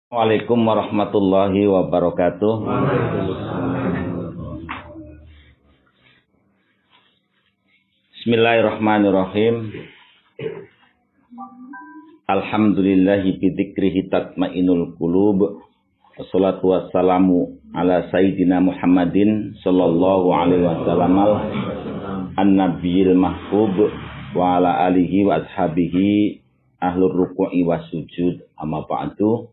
Waalaikumsalam warahmatullahi wabarakatuh. Bismillahirrahmanirrahim. Alhamdulillahi bidzikrihi tatmainul qulub. Wassalatu wassalamu ala sayyidina Muhammadin sallallahu alaihi wasallam an-nabiyil mahbub wa ala alihi wa ashabihi ahlur ruku'i wasujud, amma ba'du.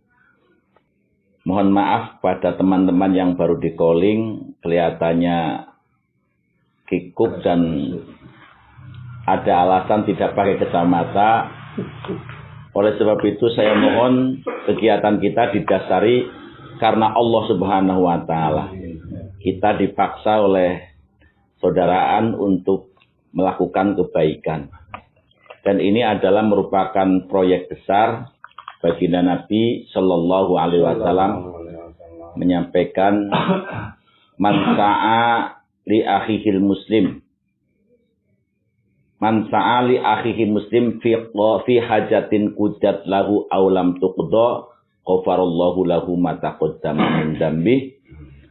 Mohon maaf pada teman-teman yang baru di calling, kelihatannya kikuk dan ada alasan tidak pakai kacamata. Oleh sebab itu saya mohon kegiatan kita didasari karena Allah Subhanahu wa taala. Kita dipaksa oleh saudaraan untuk melakukan kebaikan. Dan ini adalah merupakan proyek besar. Baginda Nabi Shallallahu Alaihi Wasallam menyampaikan man sa'a li akhihil muslim, man sa'a li akhihi muslim fi hajatin qudat lahu aw lam tuqda ghafarallahu lahu ma taqaddama min dzambi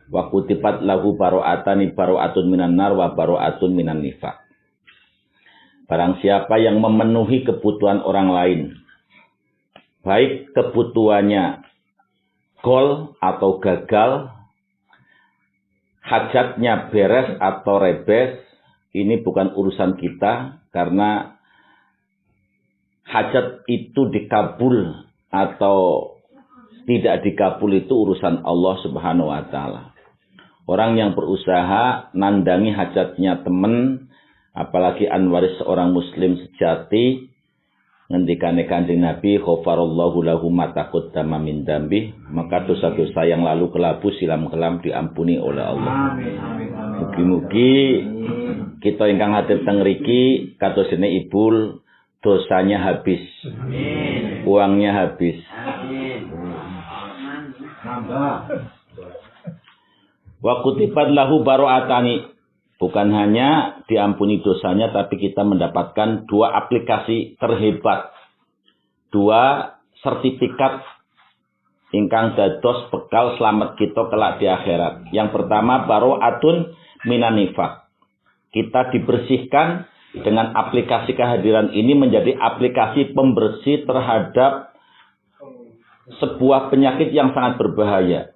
wa kutibat lahu baro'atun minan nar wa baro'atun minan nifaq. Barang siapa yang memenuhi kebutuhan orang lain, baik kebutuhannya gol atau gagal, hajatnya beres atau rebes, ini bukan urusan kita, karena hajat itu dikabul atau tidak dikabul itu urusan Allah Subhanahu wa taala. Orang yang berusaha nandangi hajatnya teman, apalagi anwaris seorang muslim sejati, ngendikane Kanjeng Nabi, ghafarallahu lahu ma taqaddama min dzambi, maka dosa-dosa yang lalu kelabu silam kelam diampuni oleh Allah. Mugi-mugi kita ingkang hadir teng mriki kados dene Ibul dosanya habis. Amin. Uangnya habis. Amin. Wa kutibat lahu baro'atani. Bukan hanya diampuni dosanya, tapi kita mendapatkan dua aplikasi terhebat. Dua sertifikat ingkang dados bekal selamat kita kelak di akhirat. Yang pertama, baro'atun minan nifaq. Kita dibersihkan dengan aplikasi kehadiran ini menjadi aplikasi pembersih terhadap sebuah penyakit yang sangat berbahaya.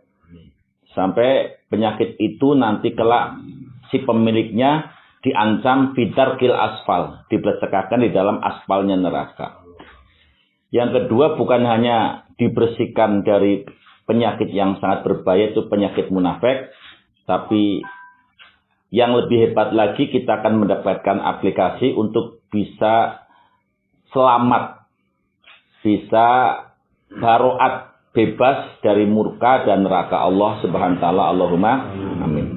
Sampai penyakit itu nanti kelak si pemiliknya diancam bidarkil asfal, dibelesekakan di dalam aspalnya neraka. Yang kedua, bukan hanya dibersihkan dari penyakit yang sangat berbahaya, itu penyakit munafik, tapi yang lebih hebat lagi, kita akan mendapatkan aplikasi untuk bisa selamat, bisa baroat, bebas dari murka dan neraka Allah Subhanahu wa taala. Allahumma amin.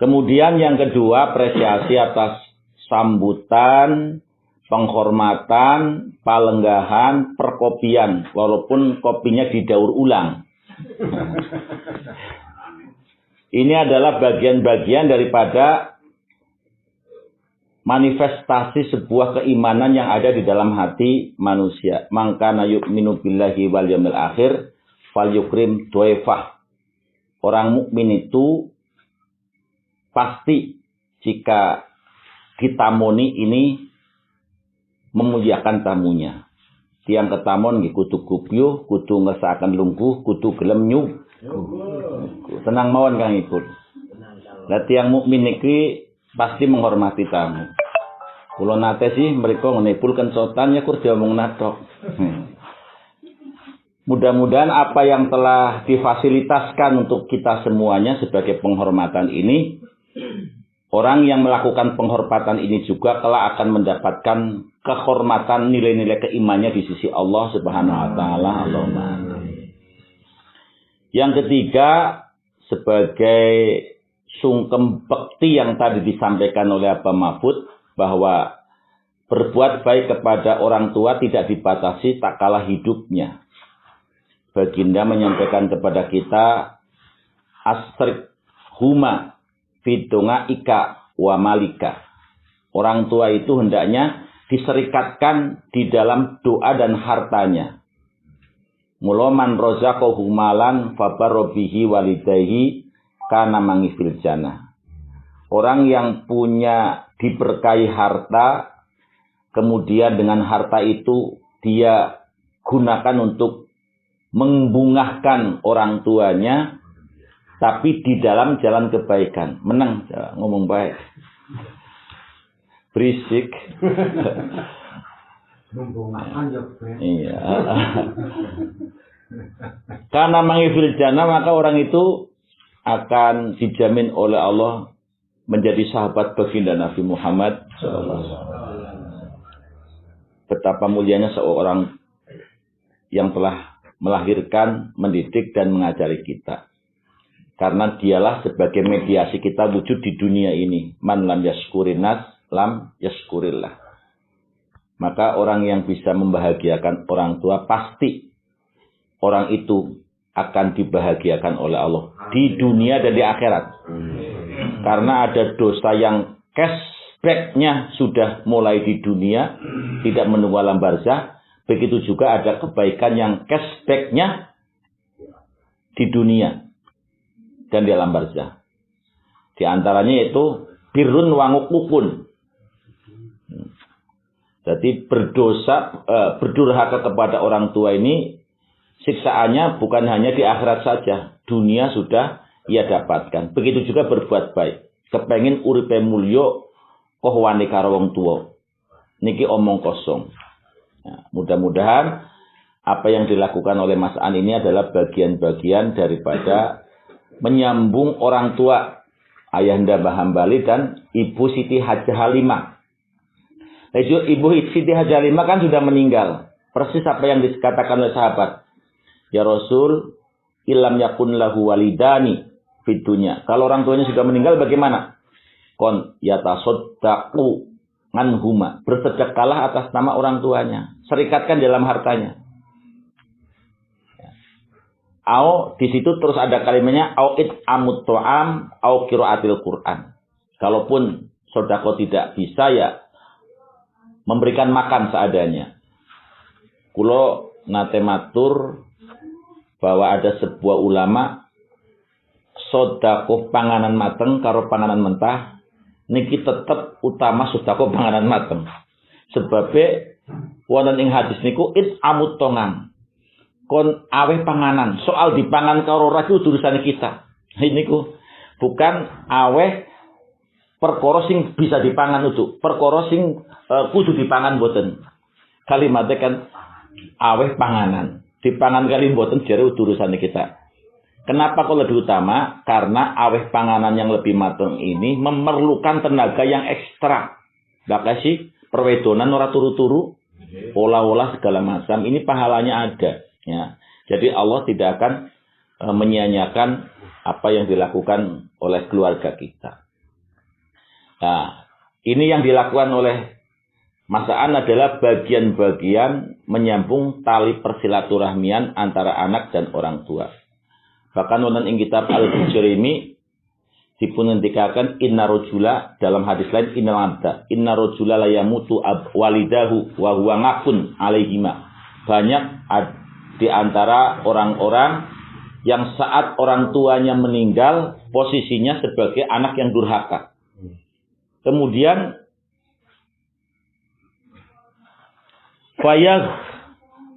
Kemudian yang kedua, apresiasi atas sambutan, penghormatan, palenggahan, perkopian, walaupun kopinya didaur ulang. Ini adalah bagian-bagian daripada manifestasi sebuah keimanan yang ada di dalam hati manusia. Mangkana yu'minu billahi wal yaumil akhir falyukrim dhaifah. Orang mukmin itu pasti jika ditamoni ini memuliakan tamunya. Tiang ketamon nggih kudu gupyuh, kudu ngersakaken lungguh, kudu gelem nyup. Tenang mawon Kang Ikut. Lah tiang mukmin niki pasti menghormati tamu. Kula nate sih mriku ngenipul kencotan ya kur diomong natok. Mudah-mudahan apa yang telah difasilitaskan untuk kita semuanya sebagai penghormatan ini, orang yang melakukan penghormatan ini juga kelak akan mendapatkan kehormatan, nilai-nilai keimannya di sisi Allah Subhanahu wa taala. Allahumma. Yang ketiga, sebagai sungkem bekti yang tadi disampaikan oleh Abah Mahfud, bahwa berbuat baik kepada orang tua tidak dibatasi tak kalah hidupnya. Baginda menyampaikan kepada kita, asrik huma fidonga ika wa malika. Orang tua itu hendaknya diserikatkan di dalam doa dan hartanya. Mula man razaqahu malan fabarra bihi walidayhi kana mangifil jannah. Orang yang punya diberkahi harta, kemudian dengan harta itu dia gunakan untuk membungahkan orang tuanya, tapi di dalam jalan kebaikan. Menang, ngomong baik. Berisik. Iya. Karena mangifil jannah, maka orang itu akan dijamin oleh Allah menjadi sahabat baginda Nabi Muhammad SAW. Betapa mulianya seorang yang telah melahirkan, mendidik, dan mengajari kita. Karena dialah sebagai mediasi kita wujud di dunia ini. Man lam yashkurin nas, lam yashkurillah. Maka orang yang bisa membahagiakan orang tua, pasti orang itu akan dibahagiakan oleh Allah di dunia dan di akhirat. Karena ada dosa yang cashback-nya sudah mulai di dunia, tidak menunggu alam barzah. Begitu juga ada kebaikan yang cashback-nya di dunia dan di alam barzah. Di antaranya yaitu birrun wangukukun. Jadi berdurhaka kepada orang tua ini, siksaannya bukan hanya di akhirat saja, dunia sudah ia dapatkan. Begitu juga berbuat baik. Kepengin uripe mulya koh wani karo wong tuwa. Niki omong kosong. Nah, mudah-mudahan apa yang dilakukan oleh Mas An ini adalah bagian-bagian daripada menyambung orang tua Ayahanda Mbah Hambali dan Ibu Siti Hajah Halimah. Ibu Siti Hajah Halimah kan sudah meninggal. Persis apa yang dikatakan oleh sahabat. Ya Rasul, ilam yakun lahu walidani fid dunya. Kalau orang tuanya sudah meninggal bagaimana? Kon yatasaddaqu anhuma. Bersedekahlah atas nama orang tuanya. Serikatkan dalam hartanya. Au di situ terus ada kalimatnya au amut to'am au qiraatil Quran. Kalaupun sedekah tidak bisa, ya memberikan makan seadanya. Kulo nate matur bahwa ada sebuah ulama sedekah panganan mateng karo panganan mentah niki tetep utama sedekah panganan mateng. Sebabnya wonten ing hadis niku amut tongang. Kon aweh panganan, soal dipangan karo ora iku urusane kita. Ini ku bukan aweh perkara sing bisa dipangan itu, perkara sing kudu dipangan mboten. Kalimatnya kan aweh panganan, dipangan kali mboten jare urusane kita. Kenapa kok lebih utama? Karena aweh panganan yang lebih matang ini memerlukan tenaga yang ekstra. Gak kasih perwedonan ora turu-turu, olah-olah segala macam, ini pahalanya ada. Ya, jadi Allah tidak akan menyia-nyiakan apa yang dilakukan oleh keluarga kita. Nah, ini yang dilakukan oleh Mas Aan adalah bagian-bagian menyambung tali persilaturahmian antara anak dan orang tua. Bahkan wonten ing kitab Al-Bujurimi dipunentikaken inna rajula, dalam hadis lain inna rajula la yamutu walidahu wa huwa ngakun alaihima. Banyak di antara orang-orang yang saat orang tuanya meninggal posisinya sebagai anak yang durhaka. Kemudian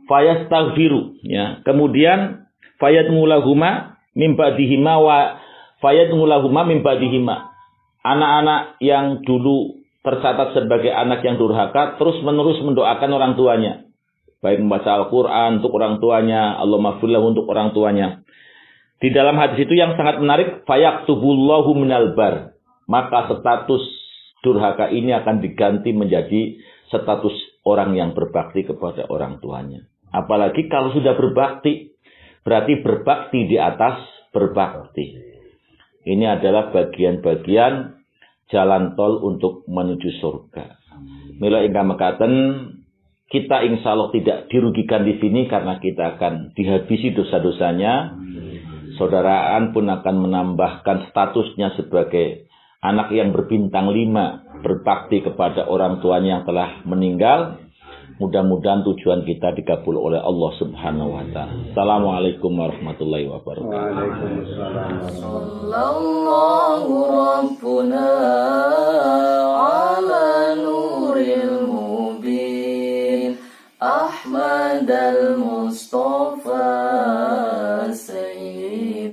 fayastaghfiru, ya. Kemudian fayadngulahuma mim ba'dihima wa fayadngulahuma mim ba'dihima. Anak-anak yang dulu tercatat sebagai anak yang durhaka terus-menerus mendoakan orang tuanya. Baik membaca Al-Quran untuk orang tuanya, Allahumma firlahu untuk orang tuanya. Di dalam hadis itu yang sangat menarik, fayaktubullahu minal bar. Maka status durhaka ini akan diganti menjadi status orang yang berbakti kepada orang tuanya. Apalagi kalau sudah berbakti, berarti berbakti di atas berbakti. Ini adalah bagian-bagian jalan tol untuk menuju surga. Mila ingkang mekaten, kita insya Allah tidak dirugikan di sini karena kita akan dihabisi dosa-dosanya. Saudaraan pun akan menambahkan statusnya sebagai anak yang berbintang 5, berbakti kepada orang tuanya yang telah meninggal. Mudah-mudahan tujuan kita dikabul oleh Allah Subhanahu wa taala. Assalamualaikum warahmatullahi wabarakatuh. Waalaikumsalam sallallahu rabbuna ala nuril mubin Ahmad al-Mustafa